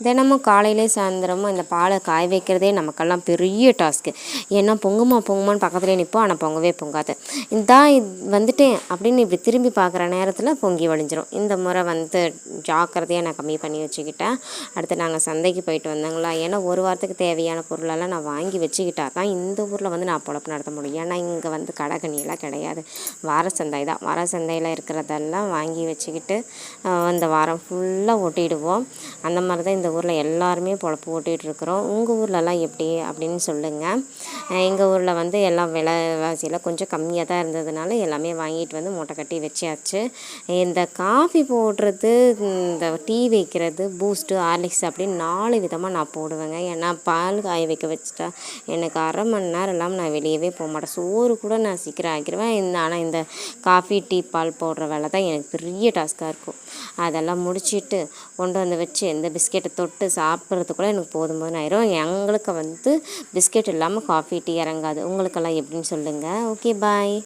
தினமும் காலையிலே சாயந்தரமும் இந்த பாலை காய வைக்கிறதே நமக்கெல்லாம் பெரிய டாஸ்க்கு. ஏன்னா பொங்குமான்னு பக்கத்துலேயே நிற்போம், ஆனால் பொங்கவே பொங்காது. வந்துட்டேன் அப்படின்னு இப்படி திரும்பி பார்க்குற நேரத்தில் பொங்கி வழிஞ்சிரும். இந்த முறை ஜாக்கிரதையாக நான் கம்மி பண்ணி வச்சுக்கிட்டேன். அடுத்து நாங்கள் சந்தைக்கு போயிட்டு வந்தாங்களா, ஏன்னா ஒரு வாரத்துக்கு தேவையான பொருளெல்லாம் நான் வாங்கி வச்சுக்கிட்டா தான் இந்த ஊரில் நான் பொழப்பு நடத்த முடியும். ஏன்னா இங்கே கடைகனியெல்லாம் கிடையாது, வார சந்தை தான். வார சந்தையில் இருக்கிறதெல்லாம் வாங்கி வச்சுக்கிட்டு இந்த வாரம் ஃபுல்லாக ஓட்டிடுவோம். அந்த மாதிரி தான் இந்த ஊரில் எல்லாருமே பொழப்பு ஓட்டிகிட்ருக்குறோம். உங்கள் ஊர்லலாம் எப்படி அப்படின்னு சொல்லுங்கள். எங்கள் ஊரில் எல்லாம் விலைவாசியெல்லாம் கொஞ்சம் கம்மியாக தான் இருந்ததுனால எல்லாமே வாங்கிட்டு மூட்டை கட்டி வச்சாச்சு. இந்த காஃபி போடுறது, இந்த டீ வைக்கிறது, பூஸ்ட்டு, ஹார்லிக்ஸ் அப்படின்னு 4 விதமாக நான் போடுவேங்க. ஏன்னா பால் காய வைக்க வச்சுட்டா எனக்கு அரை மணி நேரம் இல்லாமல் நான் வெளியவே போக மாட்டேன். சோறு கூட நான் சீக்கிரம் ஆக்கிடுவேன். ஆனால் இந்த காஃபி டீ பால் போடுற வேலை தான் எனக்கு பெரிய டாஸ்க்காக இருக்கும். அதெல்லாம் முடிச்சுட்டு கொண்டு வச்சு இந்த பிஸ்கெட்டை தொட்டு சாப்பிட்றதுக்குள்ளே எனக்கு போதும்னு ஆயிரும். எங்களுக்கு பிஸ்கெட் இல்லாமல் காஃபி டீ இறங்காது. உங்களுக்கெல்லாம் எப்படின்னு சொல்லுங்கள். ஓகே, பாய்.